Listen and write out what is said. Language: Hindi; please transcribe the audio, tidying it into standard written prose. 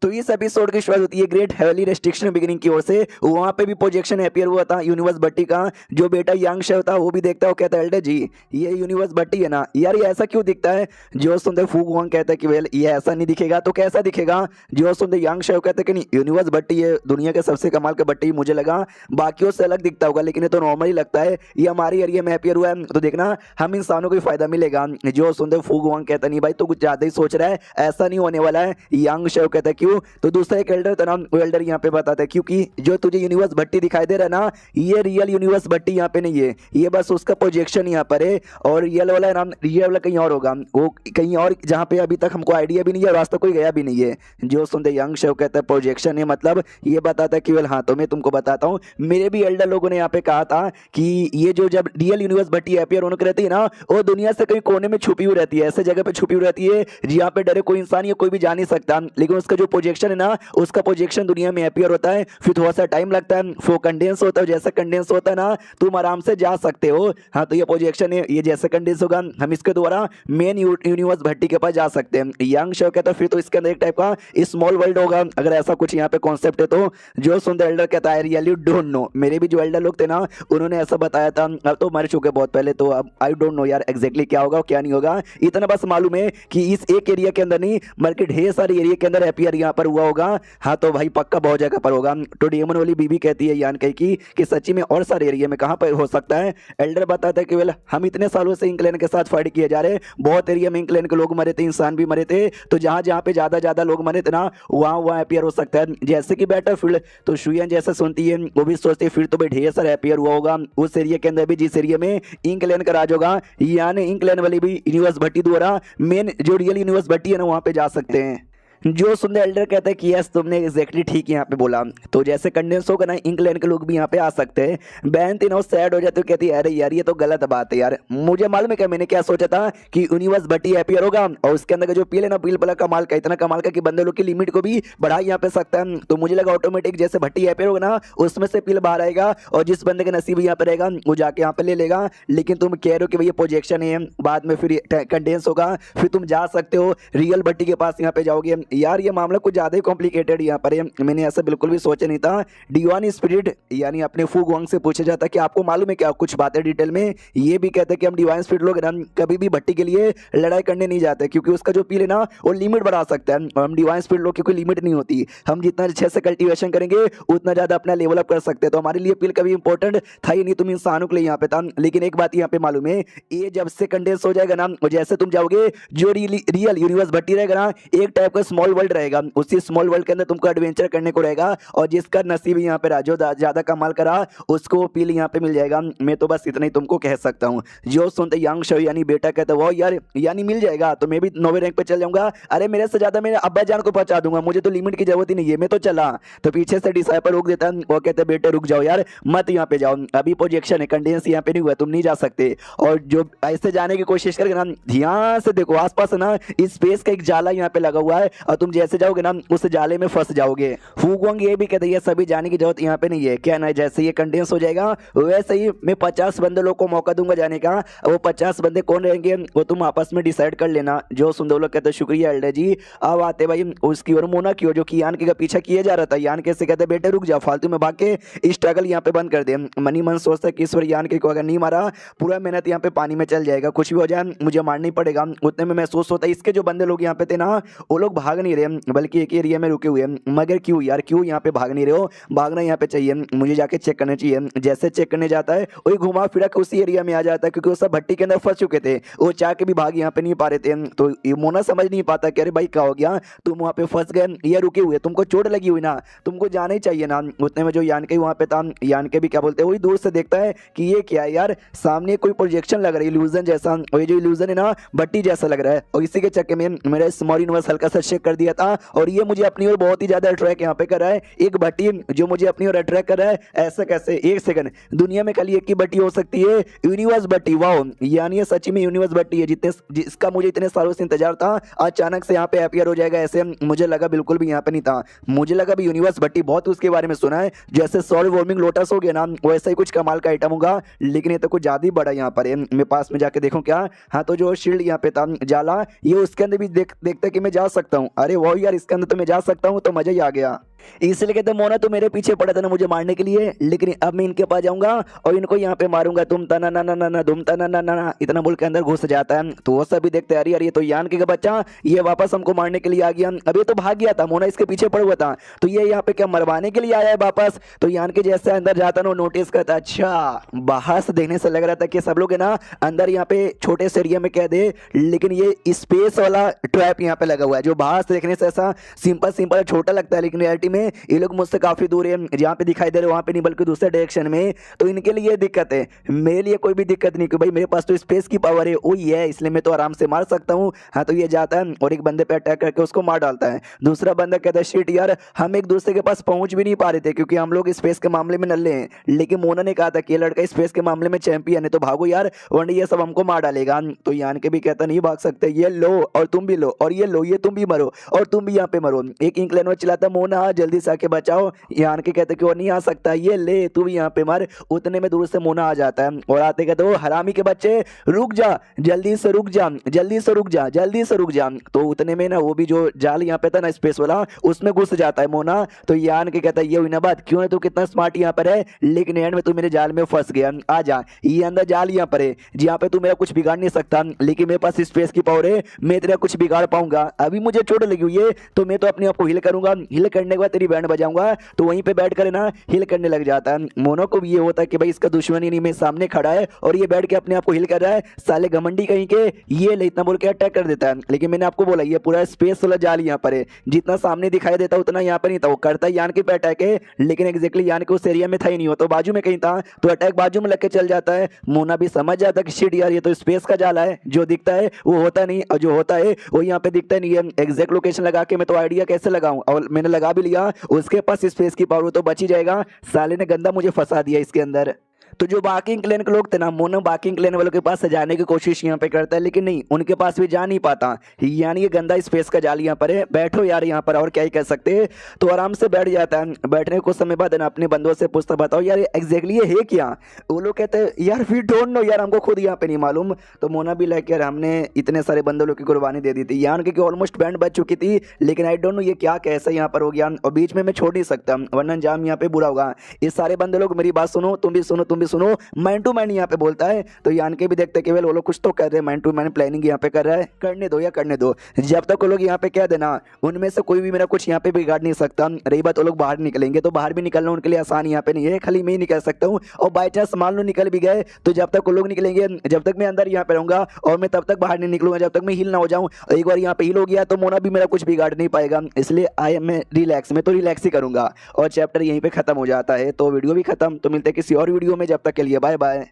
तो इस एपिसोड की शुरुआत होती है ग्रेट हेवली रेस्ट्रिक्शन बिगिनिंग की ओर से। वहां पे भी प्रोजेक्शन अपीयर हुआ था यूनिवर्स बट्टी का। जो बेटा यंग शेव था वो भी देखता है, वो कहता है एल्डर जी ये यूनिवर्स बट्टी है ना यार, ये ऐसा क्यों दिखता है। जो सुनते फूक वांग कहता है कि वेल ये ऐसा नहीं दिखेगा तो कैसा दिखेगा। जो सुनते यंग शेव कहते हैं कि नहीं यूनिवर्स बट्टी है दुनिया के सबसे कमाल का बट्टी, मुझे लगा बाकियों से अलग दिखता होगा लेकिन ये तो नॉर्मल ही लगता है, ये हमारे एरिया में अपीयर हुआ है तो देखना हम इंसानों को भी फायदा मिलेगा। जो सुनते फूक वांग कहता नहीं भाई तो कुछ ज्यादा ही सोच रहा है, ऐसा नहीं होने वाला है। यंग शेव कहता है क्यों, तो दूसरा एक एल्डर था ना वो एल्डर यहाँ पे बताता है क्योंकि जो तुझे यूनिवर्स भट्टी दिखाई दे रहा है ना ये रियल यूनिवर्स भट्टी यहाँ पे नहीं है, ये बस उसका प्रोजेक्शन यहाँ पर है और रियल वाला नाम रियल वाला कहीं और होगा, वो कहीं और जहाँ पे अभी तक हमको आइडिया भी नहीं है, रास्ता कोई गया भी नहीं है। जो सुनते यंग शेव कहता है प्रोजेक्शन है मतलब ये बताता है कि वेल हाँ तो मैं तुमको बताता हूँ, मेरे भी एल्डर लोगों ने यहाँ पे कहा था कि ये जो जब रियल यूनिवर्स भट्टी अपीयर होने को रहती है ना वो दुनिया से कहीं कोने में छुपी हुई रहती है, ऐसे जगह पे छुपी हुई रहती है जहाँ पे डरे कोई इंसान या कोई भी जा नहीं सकता, लेकिन उसका जो प्रोजेक्शन है ना उसका प्रोजेक्शन दुनिया में अपीयर होता है, फिर थोड़ा सा टाइम लगता है, वो कंडेंस होता है, जैसे कंडेंस होता है ना तुम आराम से जा सकते हो। हाँ तो ये प्रोजेक्शन है, ये जैसे कंडेंस होगा हम इसके द्वारा मेन यूनिवर्स भट्टी के पास जा सकते हैं। यंग शो कहता है फिर तो इसके अंदर एक टाइप का स्मॉल वर्ल्ड होगा अगर ऐसा कुछ यहाँ पे कॉन्सेप्ट है तो। जो सुंदर एल्डर कहता है रियली डोंट नो, मेरे भी जो एल्डर लोग थे ना उन्होंने ऐसा बताया था, अब तो मर चुके बहुत पहले, तो अब आई डोंट नो यार एग्जैक्टली क्या होगा क्या नहीं होगा, इतना बस मालूम है कि इस एक एरिया के अंदर नहीं बल्कि ढेर सारे एरिया के अंदर अपीयर यहाँ पर हुआ होगा। हाँ तो भाई पक्का बहुत जगह पर होगा। तो डेमन वाली बीबी कहती है यान कही कि सच्ची में और सारे एरिया में कहाँ पर हो सकता है। एल्डर बताता है कि वेल हम इतने सालों से इंग्लैंड के साथ फाइट किए जा रहे, बहुत एरिया में इंग्लैंड के लोग मरे थे, इंसान भी मरे थे, तो जहाँ जहाँ पे ज्यादा लोग मरे थे ना वहाँ अपीयर हो सकता है। जैसे कि बैटरफील्ड तो शुयन जैसे सुनती है वो भी सोचती है फिर तो भाई ढेर सारा अपीयर हुआ होगा उस एरिया के अंदर भी जिस एरिया में इंग्लैंड का राज होगा, यानी इंग्लैंड वाली भी यूनिवर्स भट्टी द्वारा मेन जो रियल यूनिवर्स भट्टी है ना वहाँ पे जा सकते हैं। जो सुंदर एल्डर कहता है कि यस तुमने एग्जैक्टली ठीक यहाँ पे बोला, तो जैसे कंडेंस होगा ना इंग्लैंड के लोग भी यहाँ पे आ सकते हैं। बहन तीनों सैड हो जाती है, कहती है अरे यार ये तो गलत बात है यार, मुझे मालूम है क्या मैंने क्या सोचा था कि यूनिवर्स भट्टी अपीयर होगा और उसके अंदर का जो पील है ना पील बड़ा कमाल का, इतना कमाल का कि बंदे लोग की लिमिट को भी बढ़ा यहाँ पे सकता है। तो मुझे लगा ऑटोमेटिक जैसे भट्टी अपीयर होगा ना उसमें से पील बाहर आएगा और जिस बंदे का नसीब यहाँ पे रहेगा वो जाके यहाँ पे ले लेगा, लेकिन तुम कह रहे हो कि भैया प्रोजेक्शन है बाद में फिर कंडेंस होगा फिर तुम जा सकते हो रियल भट्टी के पास यहाँ पे जाओगे। यार ये मामला कुछ ज्यादा ही कॉम्प्लिकेटेड यहाँ पर है, मैंने ऐसा बिल्कुल भी सोचा नहीं था। डिवाइन स्पिरिट यानी अपने फूग वांग से पूछा जाता कि आपको मालूम है क्या कुछ बातें डिटेल में, ये भी कहते हैं कि हम डिवाइन स्पिरिट लोग ना कभी भी भट्टी के लिए लड़ाई करने नहीं जाते क्योंकि उसका जो पील है ना वो लिमिट बढ़ा सकता है, और हम डिवाइन स्पिरिट लोग की कोई लिमिट नहीं होती, हम जितना अच्छे से कल्टीवेशन करेंगे उतना ज्यादा अपना लेवल अप कर सकते हैं। तो हमारे लिए पील कभी इंपॉर्टेंट था ही नहीं, तुम इंसानों के लिए यहाँ पे था। लेकिन एक बात यहाँ पे मालूम है ये जब से कंडेंस हो जाएगा ना और जैसे तुम जाओगे जो रियल यूनिवर्स भट्टी रहेगा ना एक टाइप का स्मॉल वर्ल्ड रहेगा, उसी स्मॉल वर्ल्ड के अंदर तुमको एडवेंचर करने को रहेगा और जिसका नसीब यहाँ पे राजो ज्यादा कमाल करा उसको पील यहाँ पे मिल जाएगा। मैं तो बस इतना ही तुमको कह सकता हूँ। जो सुनते यंग शो यानी बेटा कहता है वो यार यानी मिल जाएगा तो मैं भी 9वें रैंक पे चल जाऊंगा, अरे मेरे से ज्यादा मेरे अब्बा जान को पहुंचा दूंगा, मुझे तो लिमिट की जरूरत ही नहीं है, मैं तो चला। तो पीछे से डिसाइपल रोक देता है, वो कहते बेटे रुक जाओ यार मत यहाँ पे जाओ, अभी प्रोजेक्शन है कंडेंस यहाँ पे नहीं हुआ तुम नहीं जा सकते, और जो ऐसे जाने की कोशिश करके ना ध्यान से देखो आसपास ना इस स्पेस का एक जाला यहाँ पे लगा हुआ है और तुम जैसे जाओगे ना उस जाले में फंस जाओगे। फूगोंग ये भी कहते हैं सभी जाने की जरूरत यहाँ पे नहीं है, क्या ना जैसे ये कंडेंस हो जाएगा वैसे ही मैं 50 बंदे लोग को मौका दूंगा जाने का, वो 50 बंदे कौन रहेंगे वो तुम आपस में डिसाइड कर लेना। जो सुंदर लोग कहते हैं शुक्रिया एल्डर जी, अब आते भाई उसकी और मोना की जो कि यान के पीछा किया जा रहा था, यान के से कहते बेटे रुक जाओ फालतू में भाग के स्ट्रगल यहाँ पे बंद कर दे। मनी मन सोचता है कि ईश्वर यान के को अगर नहीं मारा पूरा मेहनत यहाँ पे पानी में चल जाएगा, कुछ भी हो जाए मुझे मारना ही पड़ेगा। उतने में महसूस होता है इसके जो बंदे लोग यहाँ पे थे ना वो लोग भाग नहीं रहे बल्कि एक एरिया में रुके हुए, मगर क्यों यार क्यों यहाँ पे भाग नहीं रहे हो, भागना यहाँ पे चाहिए, मुझे जाके चेक करना चाहिए। जैसे चेक करने जाता है वही घुमा फिरा के उसी एरिया में आ जाता है क्योंकि वो सब भट्टी के अंदर फंस चुके थे, वो चाह के भी भाग यहाँ पे नहीं पा रहे थे। तो मोना समझ नहीं पाता कि अरे भाई क्या हो गया तुम वहाँ पे फंस गए या रुके हुए, तुमको चोट लगी हुई ना तुमको जाना ही चाहिए ना। उतने में जो यान के वहाँ पे था, यान के भी क्या बोलते हैं वही दूर से देखता है कि ये क्या है यार सामने कोई प्रोजेक्शन लग रहा है इल्यूजन जैसा, और ये जो इल्यूजन है ना भट्टी जैसा लग रहा है, और इसी के चक्कर में मेरा स्मॉल यूनिवर्स हल्का सा चेक कर दिया था और ये मुझे अपनी ओर बहुत ही ज्यादा अट्रैक्ट यहाँ पे कर रहा है, एक भट्टी जो मुझे अपनी ओर अट्रैक्ट कर रहा है, ऐसा कैसे एक सेकंड दुनिया में खाली एक ही भट्टी हो सकती है यूनिवर्स भट्टी, वाओ यानी ये सच्ची में यूनिवर्स भट्टी है जितने जिसका मुझे इतने सालों से इंतजार था अचानक से यहाँ पे अपीयर हो जाएगा ऐसे मुझे लगा बिल्कुल भी यहाँ पे नहीं था। मुझे लगा भी यूनिवर्स भट्टी बहुत उसके बारे में सुना है, जैसे सॉल्व वार्मिंग लोटस हो गया ना वैसा ही कुछ कमाल का आइटम होगा, लेकिन ये तो कुछ ज्यादा ही बड़ा यहाँ पर है। मैं पास में जाके देखूं क्या, हाँ तो जो शील्ड यहाँ पे था जाला ये उसके अंदर भी देखता कि मैं जा सकता हूँ, अरे वो यार, इसके अंदर तो मैं जा सकता हूँ, तो मजा ही आ गया। इसलिए कहते मोना तो मेरे पीछे पड़ा था ना मुझे मारने के लिए, लेकिन अब मैं इनके पास जाऊंगा और इनको यहाँ पे मारूंगा। तुम तना ना ना ना ना तुम तना ना ना ना, इतना बोल के अंदर घुस जाता है। तो वो सभी देखते हैं, अरे यार ये तो यान के बच्चा, ये वापस हमको मारने के लिए आ गया। अभी तो भाग गया था, मोना इसके पीछे पड़ हुआ था, तो ये यहाँ पे क्या मरवाने के लिए आया है वापस। तो यान के जैसे अंदर जाता ना, नोटिस करता, अच्छा बाहर से देखने से लग रहा था कि सब लोग है ना अंदर यहाँ पे छोटे से एरिया में कह दे, लेकिन ये स्पेस वाला ट्रैप यहाँ पे लगा हुआ है, जो बाहर से देखने से ऐसा सिंपल सिंपल छोटा लगता है, लेकिन रियलिटी में ये लोग मुझसे काफी दूर है। जहाँ पे दिखाई दे रहे वहां पे नहीं, बल्कि दूसरे डायरेक्शन में। तो इनके लिए दिक्कत है, मेरे लिए कोई भी दिक्कत नहीं, क्योंकि भाई मेरे पास तो स्पेस की पावर है, वो ये है, इसलिए मैं तो आराम से मार सकता हूँ। हाँ, तो ये जाता है और एक बंदे पे अटैक करके उसको मार डालता है। दूसरा बंदा कहता है, शिट यार, हम एक दूसरे के पास पहुंच भी नहीं पा रहे थे, क्योंकि हम लोग स्पेस के मामले में नल्ले हैं। लेकिन मोना ने कहा था कि ये लड़का स्पेस के मामले में चैंपियन है, तो भागो यार, वरना ये सब हमको मार डालेगा। तो यान के भी कहता, नहीं भाग सकते, ये लो और तुम भी लो, और ये लो, ये तुम भी मरो, और तुम भी यहाँ पे मरो। एक इंक्लेन में चिल्लाता, मोना जल्दी से आके बचाओ। यान के कहते कि वो नहीं आ सकता, ये ले तू भी यहाँ पे मर। उतने में दूर से मोना आ जाता है और आते कहते, वो हरामी के बच्चे रुक जा, जल्दी से रुक जा, जल्दी से रुक जा, जल्दी से रुक जा। तो उतने में ना वो भी जो जाल यहाँ पे था ना स्पेस वाला, उसमें घुस जाता है मोना। तो यान के कहता है, ये हुई ना बात, क्यों है तू कितना स्मार्ट यहाँ पर है, लेकिन एंड में तू मेरे जाल में फंस गया। आ जा, ये अंदर जाल यहाँ पर है, जहाँ पे तू मेरा कुछ बिगाड़ नहीं सकता, लेकिन मेरे पास स्पेस की पावर है, मैं तेरा कुछ बिगाड़ पाऊंगा। अभी मुझे चोट लगी हुई है, तो मैं तो अपने आप को हिल करूंगा, हिल करने के बाद तेरी बैंड बजाऊंगा। तो वहीं पे बैठ कर ना हिल करने लग जाता है। मोनो को भी ये होता है कि भाई इसका दुश्मन ही नहीं, मैं सामने खड़ा है और ये बैठ के अपने आप को हिल कर रहा है, साले घमंडी कहीं के, ये ले, इतना बोल के अटैक कर देता है। लेकिन मैंने आपको बोला, ये पूरा स्पेस वाला जाल यहाँ पर है, जितना सामने दिखाई देता उतना यहाँ पर नहीं था। वो करता है यान के पे अटैक है, लेकिन एग्जैक्टली यान के उस एरिया में था ही नहीं, हो तो बाजू में कहीं था, तो अटैक बाजू में लग के चल जाता है। मोना भी समझ जाता कि शिट यार, ये तो स्पेस का जाला है, जो दिखता है वो होता नहीं, और जो होता है वो यहाँ पे दिखता नहीं है। एग्जैक्ट लोकेशन लगा के मैं तो आइडिया कैसे लगाऊं, और मैंने लगा भी लिया, उसके पास स्पेस की पावर तो बच ही जाएगा। साले ने गंदा मुझे फंसा दिया इसके अंदर। तो जो बाकी क्लैन के लोग थे ना, मोनो बाकी क्लैन वालों के पास से जाने की कोशिश यहाँ पे करता है, लेकिन नहीं, उनके पास भी जा नहीं पाता। यानी ये गंदा स्पेस का जाल यहाँ पर है, बैठो यार यहाँ पर, और क्या ही कर सकते हैं। तो आराम से बैठ जाता है। बैठने को समय बाद ना अपने बंदों से पूछता, बताओ यार एग्जैक्टली ये है क्या। वो लोग कहते हैं, यार वी डोंट नो यार, हमको खुद यहाँ पे नहीं मालूम। तो मोना भी लाइक, यार हमने इतने सारे बंदों लोग की कुर्बानी दे दी थी, यार कि ऑलमोस्ट बैंड बच चुकी थी, लेकिन आई डोंट नो ये क्या कैसे यहाँ पर हो गया, और बीच में मैं छोड़ नहीं सकता, वरना अंजाम यहाँ पे बुरा होगा। ये सारे बंदे लोग मेरी बात सुनो, तुम भी सुनो, तुम भी सुनो। मैन टू मैन यहाँ पे बोलता है। तो यान के भी देखते केवल वो लोग कुछ तो कर रहे हैं, मैन टू मैन प्लानिंग यहाँ पे कर रहा है, करने दो या करने दो। जब तक वो लोग यहाँ पे कह देना, उनमें से कोई भी मेरा कुछ यहाँ पे बिगाड़ नहीं सकता। रही बात वो लोग बाहर निकलेंगे, तो बाहर भी निकलना उनके लिए आसान यहाँ पे नहीं है, खाली मैं ही निकल सकता हूँ। और बाई चांस मान लो निकल भी गए, तो जब तक वो लोग निकलेंगे, जब तक मैं अंदर यहाँ पे रहूंगा, और मैं तब तक बाहर नहीं निकलूंगा जब तक मैं हिल ना हो जाऊँ। एक बार यहाँ पे हिल हो गया तो मोना भी मेरा कुछ बिगाड़ नहीं पाएगा, इसलिए आई एम रिलैक्स, मैं तो रिलैक्स ही करूंगा। और चैप्टर यहीं पे खत्म हो जाता है। तो वीडियो भी खत्म, तो मिलते हैं किसी और वीडियो में, जब तक के लिए बाय बाय।